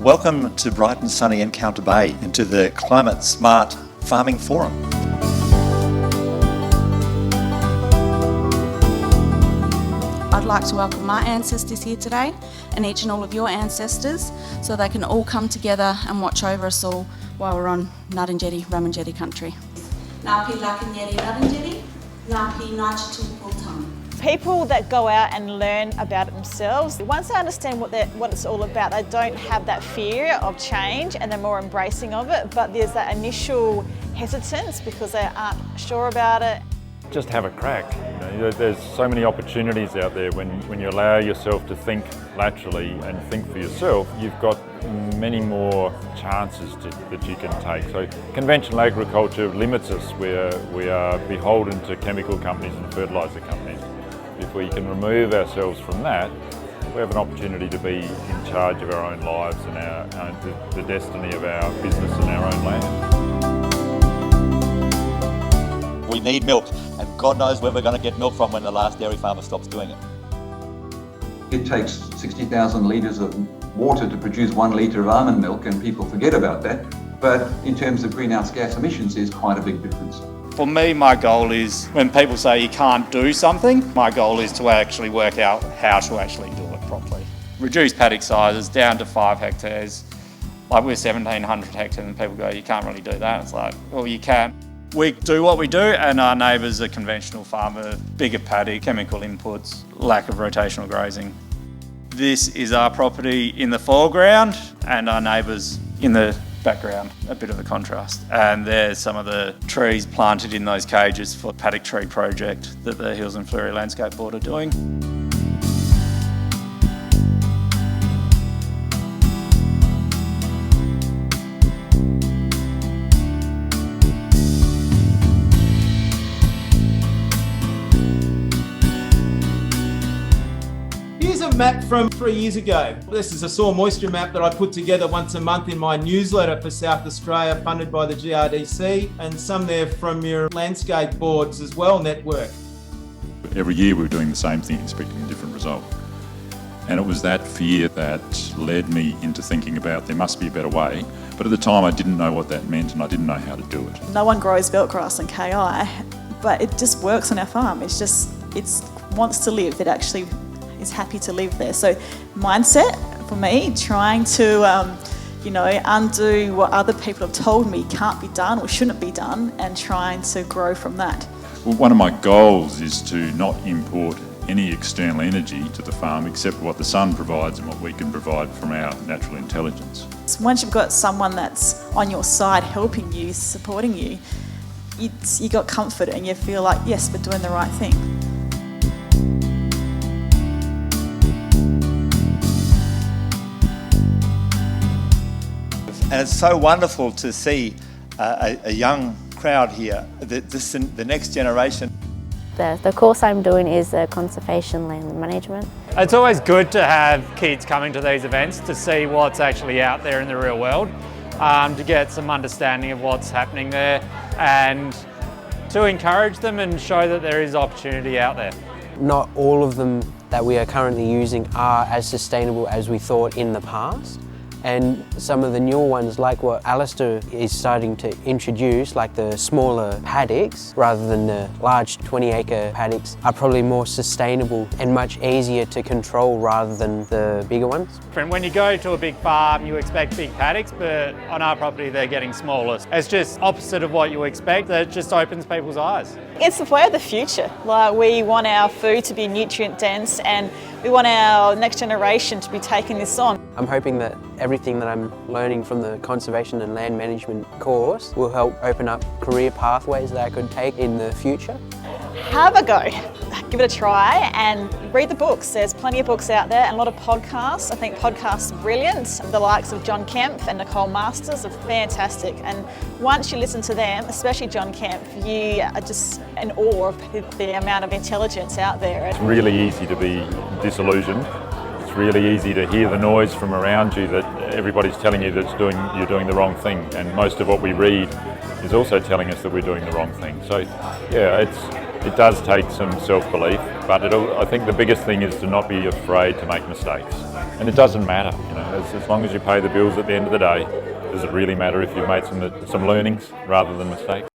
Welcome to bright and sunny Encounter Bay and to the Climate Smart Farming Forum. I'd like to welcome my ancestors here today and each and all of your ancestors so they can all come together and watch over us all while we're on Ngarrindjeri, Ramanjeri country. Ngāpi Lakanyeri Ngarrindjeri, Ngāpi Ngāti Tupultang. People that go out and learn about it themselves, once they understand what it's all about, they don't have that fear of change and they're more embracing of it, but there's that initial hesitance because they aren't sure about it. Just have a crack. There's so many opportunities out there when you allow yourself to think laterally and think for yourself, you've got many more chances that you can take. So conventional agriculture limits us where we are beholden to chemical companies and fertiliser companies. If we can remove ourselves from that, we have an opportunity to be in charge of our own lives and the destiny of our business and our own land. We need milk, and God knows where we're going to get milk from when the last dairy farmer stops doing it. It takes 60,000 litres of water to produce 1 litre of almond milk, and people forget about that. But in terms of greenhouse gas emissions, there's quite a big difference. For me, my goal is, when people say you can't do something, my goal is to actually work out how to actually do it properly. Reduce paddock sizes down to 5 hectares. Like we're 1,700 hectares and people go, you can't really do that. It's like, well, you can. We do what we do, and our neighbours are conventional farmer, bigger paddock, chemical inputs, lack of rotational grazing. This is our property in the foreground and our neighbours in the background, a bit of a contrast. And there's some of the trees planted in those cages for the paddock tree project that the Hills and Fleury Landscape Board are doing. Here's a map from 3 years ago. This is a soil moisture map that I put together once a month in my newsletter for South Australia, funded by the GRDC, and some there from your landscape boards as well, network. Every year we were doing the same thing, expecting a different result. And it was that fear that led me into thinking about there must be a better way. But at the time I didn't know what that meant and I didn't know how to do it. No one grows veldgrass in KI, but it just works on our farm. It wants to live. It actually is happy to live there. So mindset for me, trying to undo what other people have told me can't be done or shouldn't be done, and trying to grow from that. Well, one of my goals is to not import any external energy to the farm except what the sun provides and what we can provide from our natural intelligence. So once you've got someone that's on your side helping you, supporting you, you got comfort and you feel like, yes, we're doing the right thing. And it's so wonderful to see a young crowd here, the next generation. The course I'm doing is conservation land management. It's always good to have kids coming to these events to see what's actually out there in the real world, to get some understanding of what's happening there and to encourage them and show that there is opportunity out there. Not all of them that we are currently using are as sustainable as we thought in the past. And some of the newer ones, like what Alistair is starting to introduce, like the smaller paddocks rather than the large 20-acre paddocks, are probably more sustainable and much easier to control rather than the bigger ones. When you go to a big farm, you expect big paddocks, but on our property they're getting smaller. It's just opposite of what you expect. That just opens people's eyes. It's the way of the future. Like, we want our food to be nutrient dense and we want our next generation to be taking this on. I'm hoping that everything that I'm learning from the conservation and land management course will help open up career pathways that I could take in the future. Have a go, give it a try and read the books. There's plenty of books out there and a lot of podcasts. I think podcasts are brilliant. The likes of John Kemp and Nicole Masters are fantastic, and once you listen to them, especially John Kemp, you are just in awe of the amount of intelligence out there. It's really easy to be disillusioned. It's really easy to hear the noise from around you that everybody's telling you that you're doing the wrong thing, and most of what we read is also telling us that we're doing the wrong thing. So yeah, It does take some self-belief, but I think the biggest thing is to not be afraid to make mistakes. And it doesn't matter, as long as you pay the bills at the end of the day, does it really matter if you've made some learnings rather than mistakes?